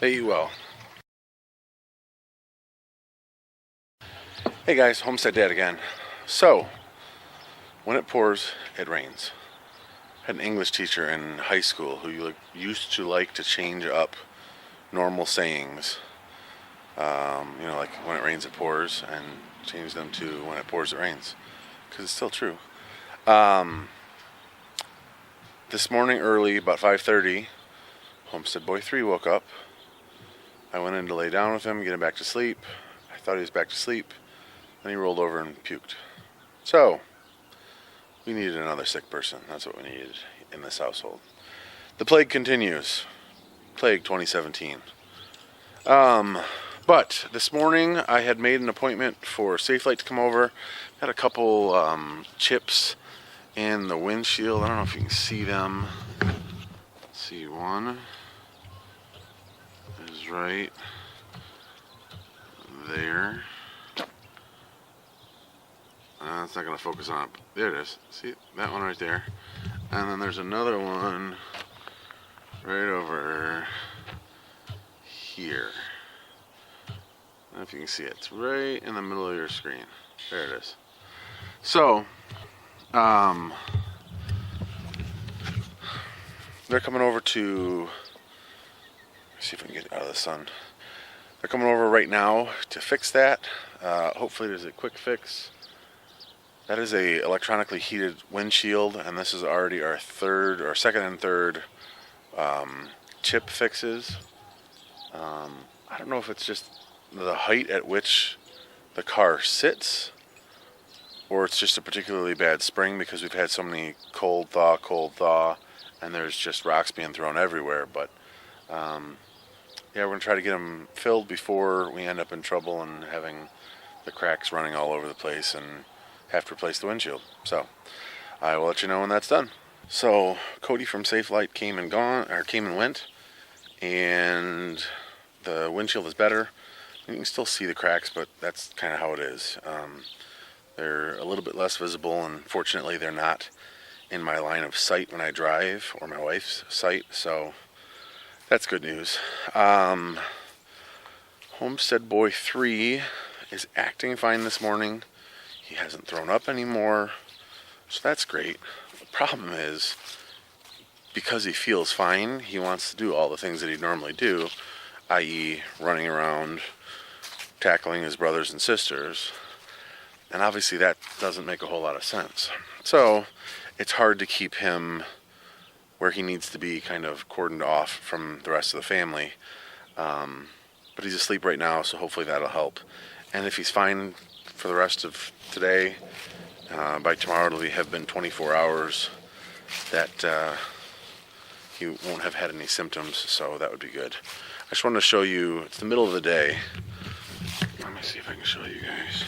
Pay you well. Hey guys, Homestead Dad again. So, when it pours, it rains. I had an English teacher in high school who used to like to change up normal sayings. Like when it rains, it pours, and change them to when it pours, it rains. Because it's still true. This morning early, about 5:30, Homestead Boy 3 woke up. I went in to lay down with him, get him back to sleep. I thought he was back to sleep. Then he rolled over and puked. So, we needed another sick person. That's what we needed in this household. The plague continues. Plague 2017. But this morning I had made an appointment for Safelite to come over. Had a couple chips in the windshield. I don't know if you can see them. Let's see, one is right there. It's not going to focus on it. There it is. See that one right there? And then there's another one right over here. I don't know if you can see it. It's right in the middle of your screen. There it is. So, they're coming over to, let's see if we can get out of the sun. They're coming over right now to fix that. Hopefully there's a quick fix. That is a electronically heated windshield, and this is already our second and third chip fixes. I don't know if it's just the height at which the car sits, or it's just a particularly bad spring because we've had so many cold thaw, and there's just rocks being thrown everywhere. But yeah, we're going to try to get them filled before we end up in trouble and having the cracks running all over the place and have to replace the windshield. So I will let you know when that's done. So Cody from Safelite came and went, and the windshield is better. You can still see the cracks, but that's kind of how it is. They're a little bit less visible, and fortunately they're not in my line of sight when I drive, or my wife's sight, so that's good news. Homestead Boy 3 is acting fine this morning. He hasn't thrown up anymore, so that's great. The problem is, because he feels fine, he wants to do all the things that he'd normally do, i.e. running around, tackling his brothers and sisters, and obviously that doesn't make a whole lot of sense. So it's hard to keep him where he needs to be, kind of cordoned off from the rest of the family. But he's asleep right now, so hopefully that'll help. And if he's fine for the rest of today, by tomorrow it'll have been 24 hours that he won't have had any symptoms, so that would be good. I just wanted to show you, it's the middle of the day. Let me see if I can show you guys.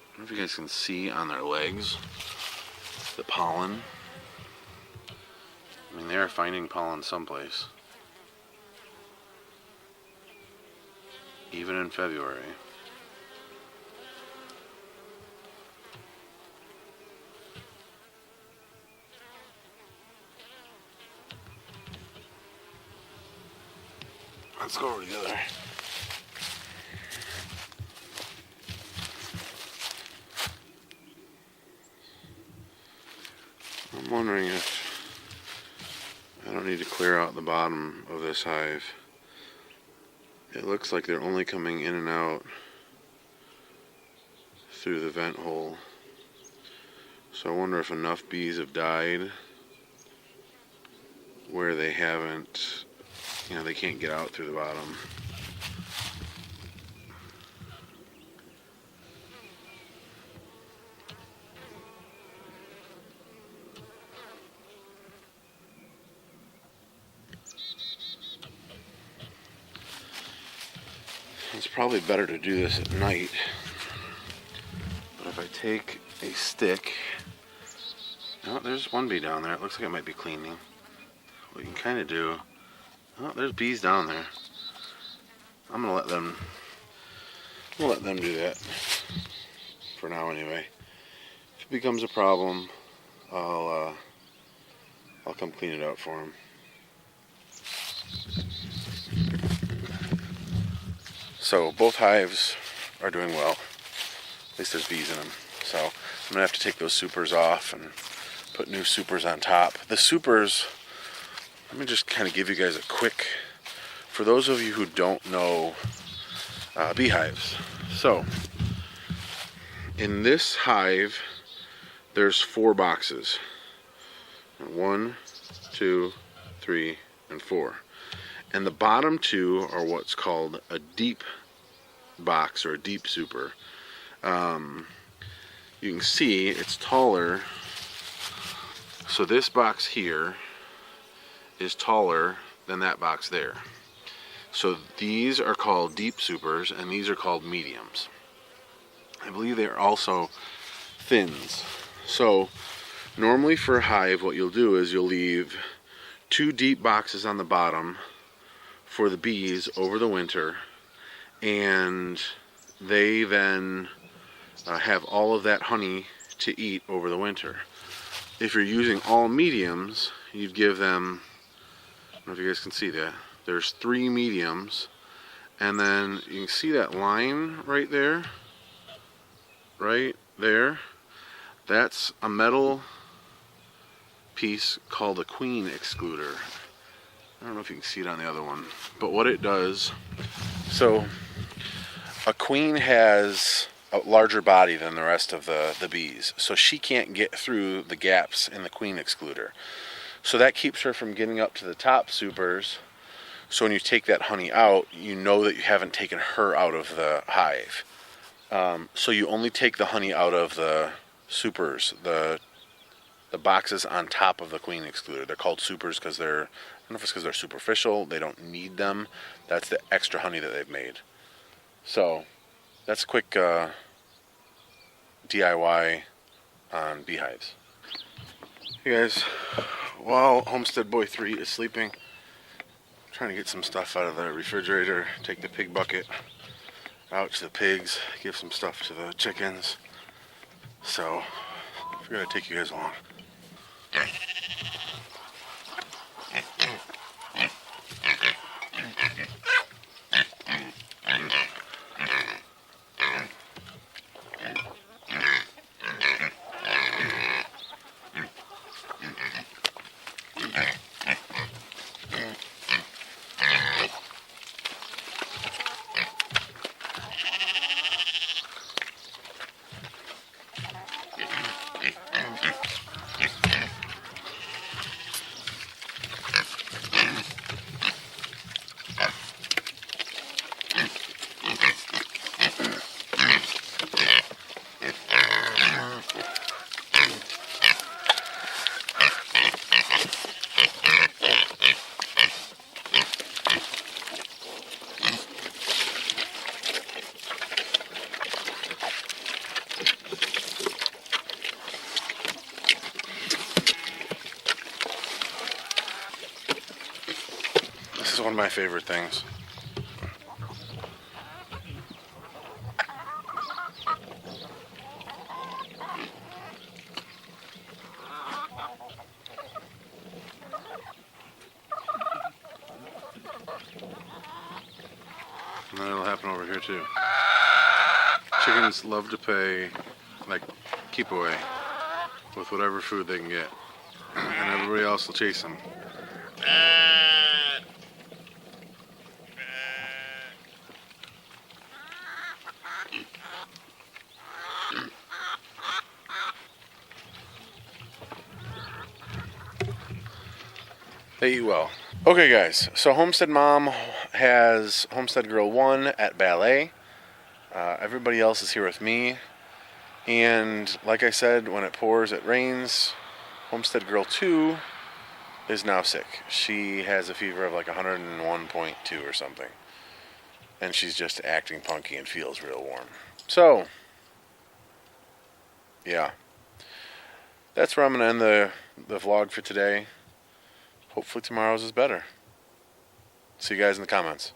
I don't know if you guys can see on their legs the pollen. I mean, they are finding pollen someplace. Even in February. Let's go over together. I'm wondering if I don't need to clear out the bottom of this hive. It looks like they're only coming in and out through the vent hole. So I wonder if enough bees have died where they haven't, they can't get out through the bottom. It's probably better to do this at night, but if I take a stick, oh, there's one bee down there. It looks like it might be cleaning. What you can kind of do, oh, there's bees down there. let them do that for now anyway. If it becomes a problem, I'll come clean it out for them. So both hives are doing well. At least there's bees in them. So I'm gonna have to take those supers off and put new supers on top. The supers, let me just kind of give you guys a quick, for those of you who don't know beehives. So in this hive, there's 4 boxes. 1, 2, 3, and 4. And the bottom 2 are what's called a deep box or a deep super. You can see it's taller. So this box here is taller than that box there. So these are called deep supers and these are called mediums. I believe they're also thins. So normally for a hive, what you'll do is you'll leave 2 deep boxes on the bottom for the bees over the winter, and they then have all of that honey to eat over the winter. If you're using all mediums, you'd give them, I don't know if you guys can see that, there's 3 mediums, and then you can see that line right there, that's a metal piece called a queen excluder. I don't know if you can see it on the other one, but what it does, so a queen has a larger body than the rest of the bees, so she can't get through the gaps in the queen excluder. So that keeps her from getting up to the top supers. So when you take that honey out, you know that you haven't taken her out of the hive. So you only take the honey out of the supers, the boxes on top of the queen excluder. They're called supers because they're, I don't know if it's because they're superficial, they don't need them. That's the extra honey that they've made. So that's a quick DIY on beehives. Hey guys, while Homestead Boy 3 is sleeping, I'm trying to get some stuff out of the refrigerator, take the pig bucket out to the pigs, give some stuff to the chickens. So I figured I'd take you guys along. This is one of my favorite things. And then it'll happen over here too. Chickens love to pay, like, keep away with whatever food they can get. And everybody else will chase them. They eat well. Okay guys, so Homestead Mom has Homestead Girl 1 at ballet. Everybody else is here with me. And like I said, when it pours, it rains. Homestead Girl 2 is now sick. She has a fever of like 101.2 or something. And she's just acting punky and feels real warm. So, yeah. That's where I'm going to end the vlog for today. Hopefully tomorrow's is better. See you guys in the comments.